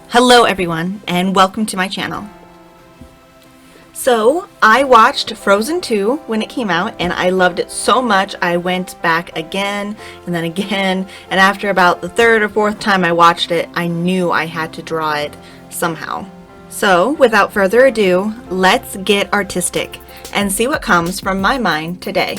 Hello everyone, and welcome to my channel. So, I watched Frozen 2 when it came out, and I loved it so much I went back again, and then again, and after about the third or fourth time I watched it, I knew I had to draw it somehow. So, without further ado, let's get artistic, and see what comes from my mind today.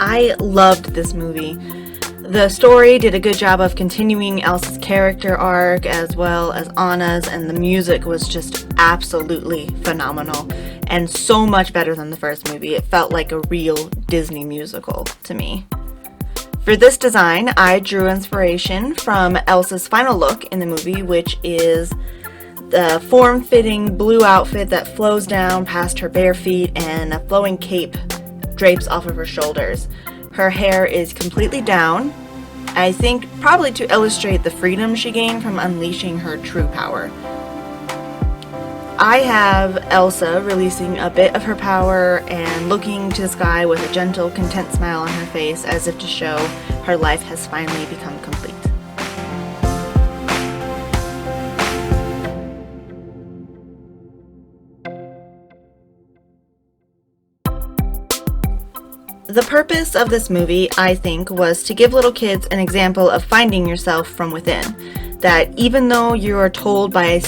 I loved this movie. The story did a good job of continuing Elsa's character arc as well as Anna's, and the music was just absolutely phenomenal and so much better than the first movie. It felt like a real Disney musical to me. For this design, I drew inspiration from Elsa's final look in the movie, which is the form-fitting blue outfit that flows down past her bare feet and a flowing cape drapes off of her shoulders. Her hair is completely down, I think probably to illustrate the freedom she gained from unleashing her true power. I have Elsa releasing a bit of her power and looking to the sky with a gentle, content smile on her face as if to show her life has finally become complete. The purpose of this movie, I think, was to give little kids an example of finding yourself from within. That even though you are told by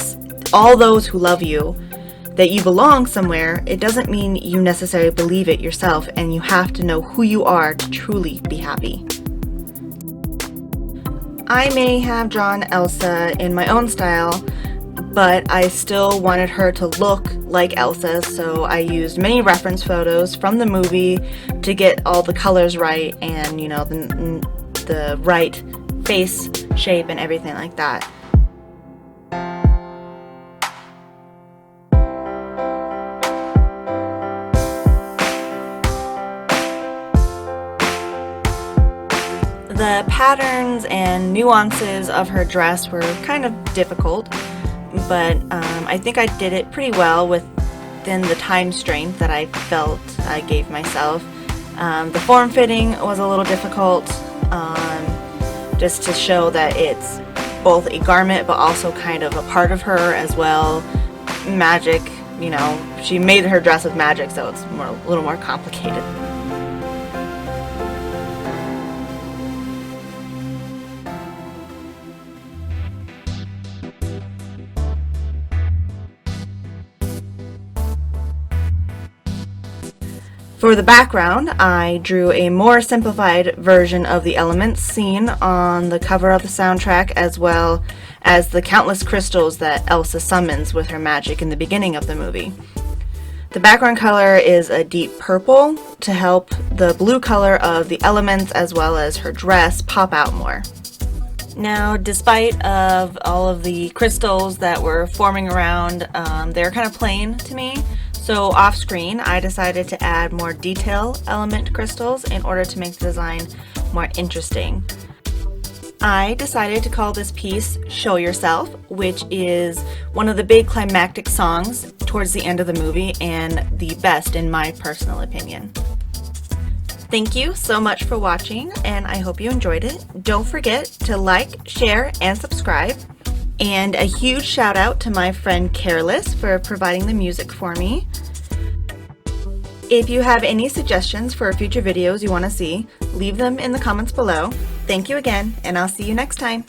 all those who love you that you belong somewhere, it doesn't mean you necessarily believe it yourself, and you have to know who you are to truly be happy. I may have drawn Elsa in my own style, but I still wanted her to look like Elsa, so I used many reference photos from the movie to get all the colors right and, you know, the right face shape and everything like that. The patterns and nuances of her dress were kind of difficult, but I think I did it pretty well within the time strain that I felt I gave myself. The form fitting was a little difficult, just to show that it's both a garment but also kind of a part of her as well. Magic, you know, she made her dress with magic, so it's a little more complicated. For the background, I drew a more simplified version of the elements seen on the cover of the soundtrack, as well as the countless crystals that Elsa summons with her magic in the beginning of the movie. The background color is a deep purple to help the blue color of the elements as well as her dress pop out more. Now, despite of all of the crystals that were forming around, they're kind of plain to me. So off screen, I decided to add more detail element crystals in order to make the design more interesting. I decided to call this piece Show Yourself, which is one of the big climactic songs towards the end of the movie and the best in my personal opinion. Thank you so much for watching, and I hope you enjoyed it. Don't forget to like, share, and subscribe. And a huge shout out to my friend Careless for providing the music for me. If you have any suggestions for future videos you want to see, leave them in the comments below. Thank you again, and I'll see you next time.